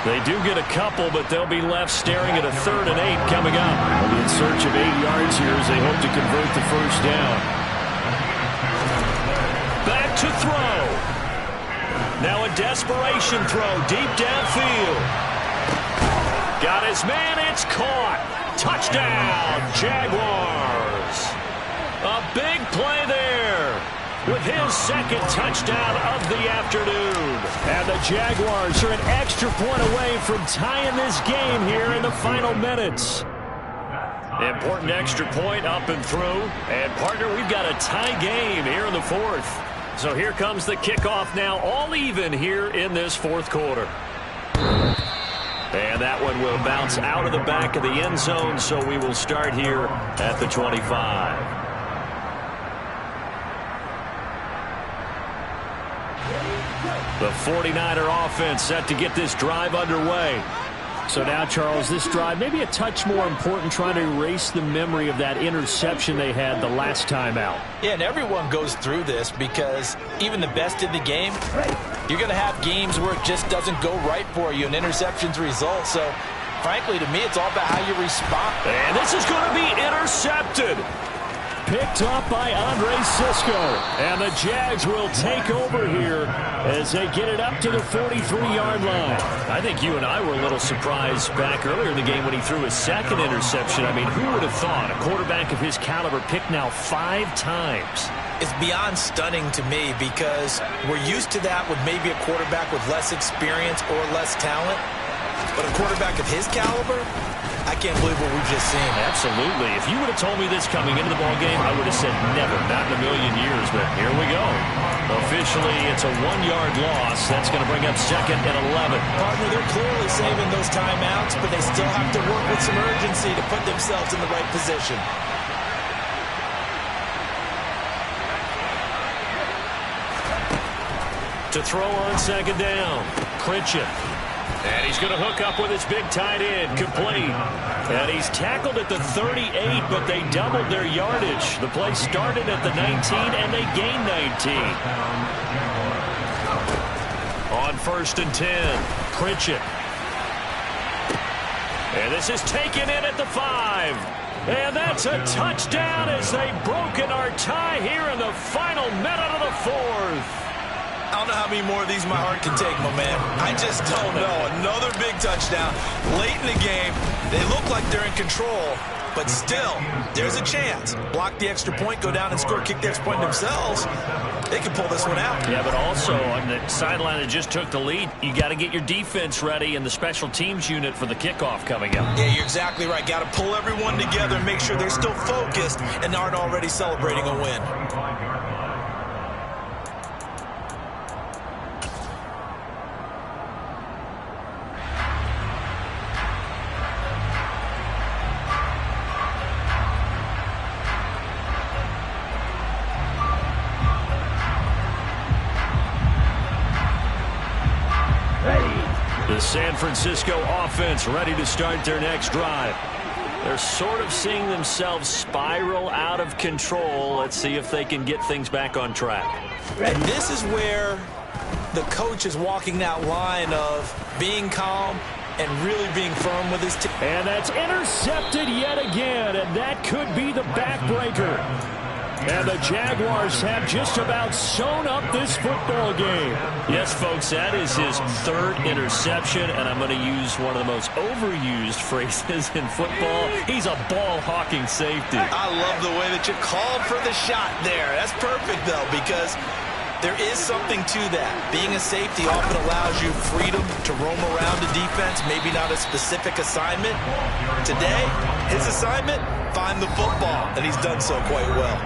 They do get a couple, but they'll be left staring at a 3rd and 8 coming up. They'll be in search of 8 yards here as they hope to convert the first down. Back to throw. Now a desperation throw deep downfield. Got his man. It's caught. Touchdown, Jaguars. A big play there with his 2nd touchdown of the afternoon. And the Jaguars are an extra point away from tying this game here in the final minutes. Important extra point up and through. And, partner, we've got a tie game here in the 4th. So here comes the kickoff now, all even here in this 4th quarter. And that one will bounce out of the back of the end zone, so we will start here at the 25. The 49er offense set to get this drive underway. So now, Charles, this drive maybe a touch more important, trying to erase the memory of that interception they had the last time out. Yeah, and everyone goes through this because even the best in the game, you're going to have games where it just doesn't go right for you, and interceptions result. So, frankly, to me, it's all about how you respond. And this is going to be intercepted. Picked up by Andre Sisco. And the Jags will take over here as they get it up to the 43-yard line. I think you and I were a little surprised back earlier in the game when he threw his 2nd interception. I mean, who would have thought a quarterback of his caliber picked now 5 times? It's beyond stunning to me because we're used to that with maybe a quarterback with less experience or less talent. But a quarterback of his caliber, I can't believe what we've just seen. Absolutely. If you would have told me this coming into the ballgame, I would have said never, not in a million years. But here we go. Officially, it's a 1-yard loss. That's going to bring up 2nd and 11. Partner, they're clearly saving those timeouts, but they still have to work with some urgency to put themselves in the right position. To throw on 2nd down, Pritchett. And he's going to hook up with his big tight end, complete. And he's tackled at the 38, but they doubled their yardage. The play started at the 19, and they gained 19. On 1st and 10, Pritchett. And this is taken in at the 5. And that's a touchdown as they've broken our tie here in the final minute of the 4th. I don't know how many more of these my heart can take, my man. I just don't know. Another big touchdown. Late in the game, they look like they're in control, but still, there's a chance. Block the extra point, go down and score, kick the extra point themselves. They can pull this one out. Yeah, but also on the sideline that just took the lead, you got to get your defense ready and the special teams unit for the kickoff coming up. Yeah, you're exactly right. Got to pull everyone together and make sure they're still focused and aren't already celebrating a win. The San Francisco offense ready to start their next drive. They're sort of seeing themselves spiral out of control. Let's see if they can get things back on track. And this is where the coach is walking that line of being calm and really being firm with his team. And that's intercepted yet again, and that could be the backbreaker. And the Jaguars have just about sewn up this football game. Yes, folks, that is his third interception, and I'm going to use one of the most overused phrases in football. He's a ball-hawking safety. I love the way that you called for the shot there. That's perfect, though, because there is something to that. Being a safety often allows you freedom to roam around a defense, maybe not a specific assignment. Today, his assignment, find the football, and he's done so quite well.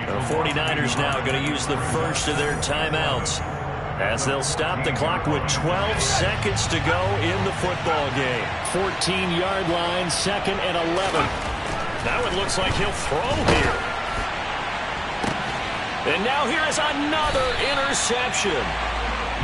The 49ers now going to use the first of their timeouts as they'll stop the clock with 12 seconds to go in the football game. 14-yard line, 2nd and 11. Now it looks like he'll throw here. And now here is another interception.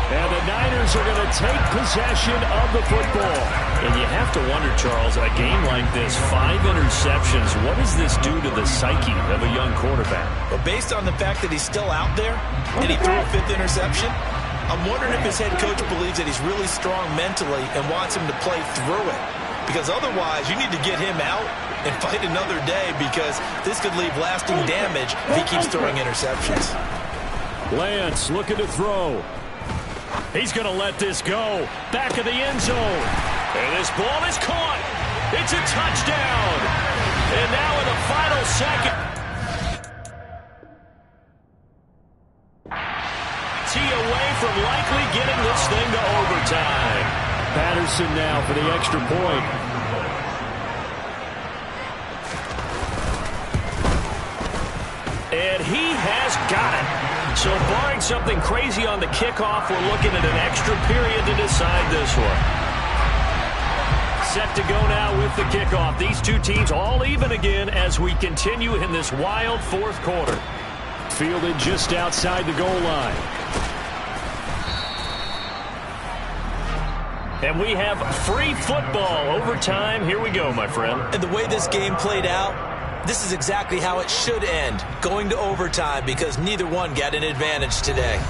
And the Niners are going to take possession of the football. And you have to wonder, Charles, a game like this, 5 interceptions, what does this do to the psyche of a young quarterback? But based on the fact that he's still out there and he threw a 5th interception, I'm wondering if his head coach believes that he's really strong mentally and wants him to play through it. Because otherwise, you need to get him out and fight another day, because this could leave lasting damage if he keeps throwing interceptions. Lance looking to throw. He's going to let this go. Back of the end zone. And this ball is caught. It's a touchdown. And now in the final second. Tee away from likely getting this thing to overtime. Patterson now for the extra point. And he has got it. So barring something crazy on the kickoff, we're looking at an extra period to decide this one. Set to go now with the kickoff. These two teams all even again as we continue in this wild fourth quarter. Fielded just outside the goal line. And we have free football overtime. Here we go, my friend. And the way this game played out, this is exactly how it should end, going to overtime, because neither one got an advantage today.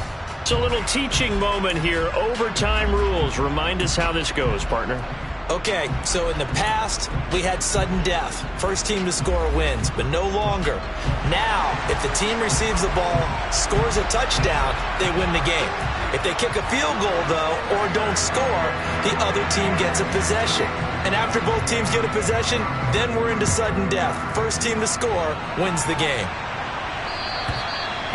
It's a little teaching moment here. Overtime rules. Remind us how this goes, partner. Okay, so in the past, we had sudden death. First team to score wins, but no longer. Now, if the team receives the ball, scores a touchdown, they win the game. If they kick a field goal, though, or don't score, the other team gets a possession. And after both teams get a possession, then we're into sudden death. First team to score wins the game.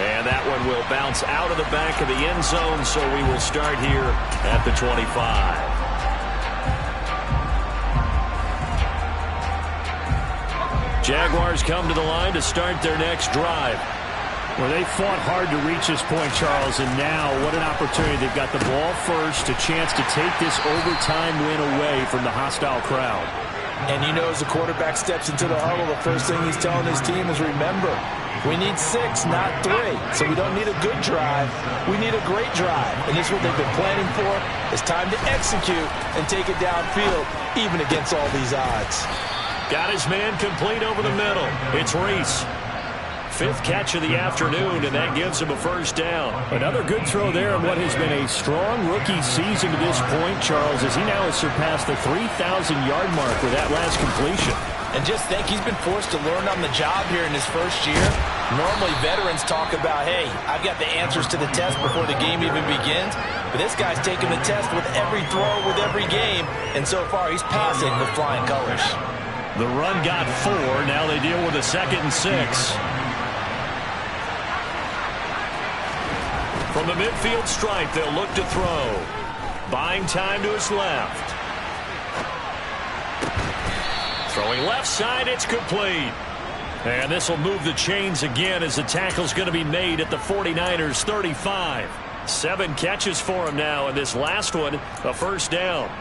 And that one will bounce out of the back of the end zone, so we will start here at the 25. Jaguars come to the line to start their next drive. Well, they fought hard to reach this point, Charles, and now what an opportunity. They've got the ball first, a chance to take this overtime win away from the hostile crowd. And you know, as the quarterback steps into the huddle, the first thing he's telling his team is, remember, we need 6, not 3. So we don't need a good drive. We need a great drive. And this is what they've been planning for. It's time to execute and take it downfield, even against all these odds. Got his man complete over the middle. It's Reese. 5th catch of the afternoon, and that gives him a first down. Another good throw there in what has been a strong rookie season to this point, Charles, as he now has surpassed the 3,000-yard mark with that last completion. And just think, he's been forced to learn on the job here in his first year. Normally, veterans talk about, hey, I've got the answers to the test before the game even begins. But this guy's taking the test with every throw, with every game. And so far, he's passing with flying colors. The run got 4. Now they deal with a 2nd and 6. From the midfield stripe, they'll look to throw. Buying time to his left. Throwing left side, it's complete. And this will move the chains again as the tackle's going to be made at the 49ers 35. 7 catches for him now, and this last one, a first down.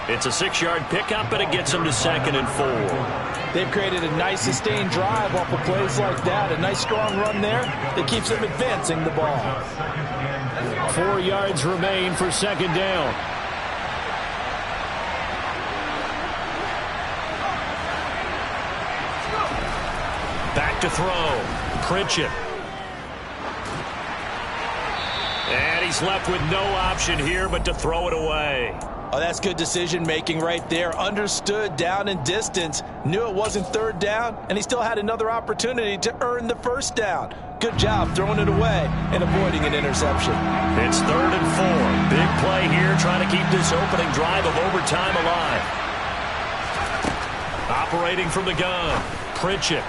It's a 6-yard pickup, and it gets them to 2nd and 4. They've created a nice sustained drive off of plays like that. A nice strong run there that keeps them advancing the ball. 4 yards remain for 2nd down. Back to throw. Pritchett. And he's left with no option here but to throw it away. Oh, that's good decision-making right there. Understood down and distance. Knew it wasn't 3rd down, and he still had another opportunity to earn the 1st down. Good job throwing it away and avoiding an interception. It's 3rd and 4. Big play here, trying to keep this opening drive of overtime alive. Operating from the gun. Pritchett.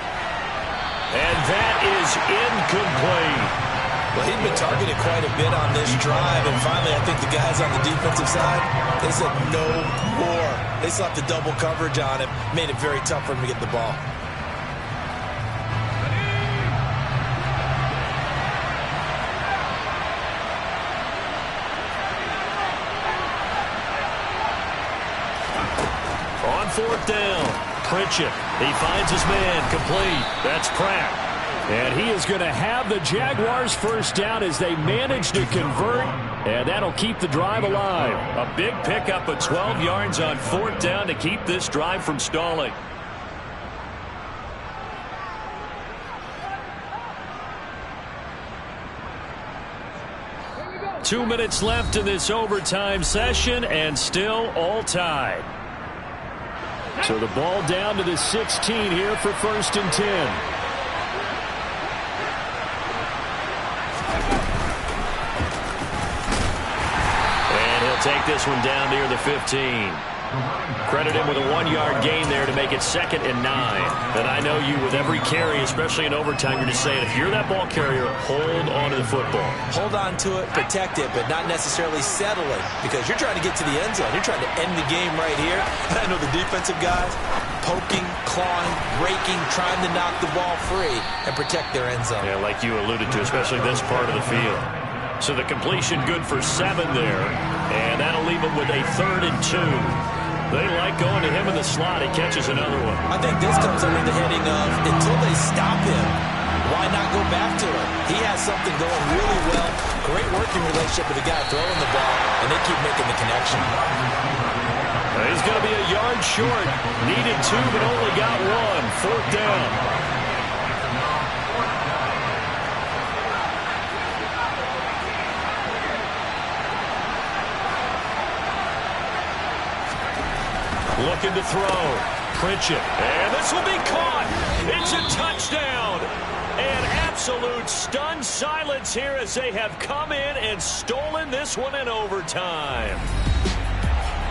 And that is incomplete. Well, he'd been targeted quite a bit on this drive, and finally I think the guys on the defensive side, they said no more. They slapped the double coverage on him, made it very tough for him to get the ball. On 4th down, Pritchett. He finds his man, complete. That's Pratt. And he is going to have the Jaguars' 1st down as they manage to convert, and that'll keep the drive alive. A big pickup of 12 yards on 4th down to keep this drive from stalling. Two minutes left in this overtime session, and still all tied. So the ball down to the 16 here for 1st and 10. Take this one down near the 15. Credit him with a 1-yard gain there to make it 2nd and 9. And I know you, with every carry, especially in overtime, you're just saying, if you're that ball carrier, hold on to the football. Hold on to it, protect it, but not necessarily settle it, because you're trying to get to the end zone. You're trying to end the game right here. And I know the defensive guys poking, clawing, raking, trying to knock the ball free and protect their end zone. Yeah, like you alluded to, especially this part of the field. So the completion good for 7 there, and that'll leave him with a 3rd and 2. They like going to him in the slot. He catches another one. I think this comes under the heading of, until they stop him, why not go back to him? He has something going really well. Great working relationship with the guy throwing the ball, and they keep making the connection. He's going to be a yard short. Needed 2, but only got 1. 4th down. Looking to throw. Pritchett. And this will be caught. It's a touchdown. And absolute stunned silence here as they have come in and stolen this one in overtime.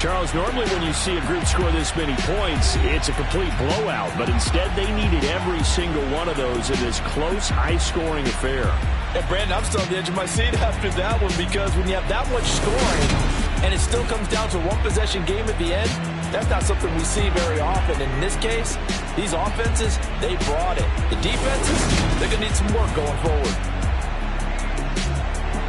Charles, normally when you see a group score this many points, it's a complete blowout. But instead, they needed every single one of those in this close, high-scoring affair. And Brandon, I'm still on the edge of my seat after that one, because when you have that much scoring and it still comes down to a one-possession game at the end, that's not something we see very often. In this case, these offenses, they brought it. The defenses, they're going to need some work going forward.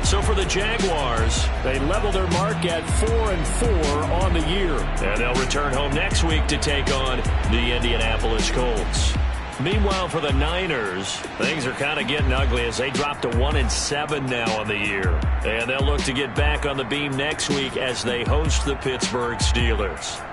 So for the Jaguars, they level their mark at 4-4 on the year. And they'll return home next week to take on the Indianapolis Colts. Meanwhile, for the Niners, things are kind of getting ugly as they drop to 1-7 now on the year. And they'll look to get back on the beam next week as they host the Pittsburgh Steelers.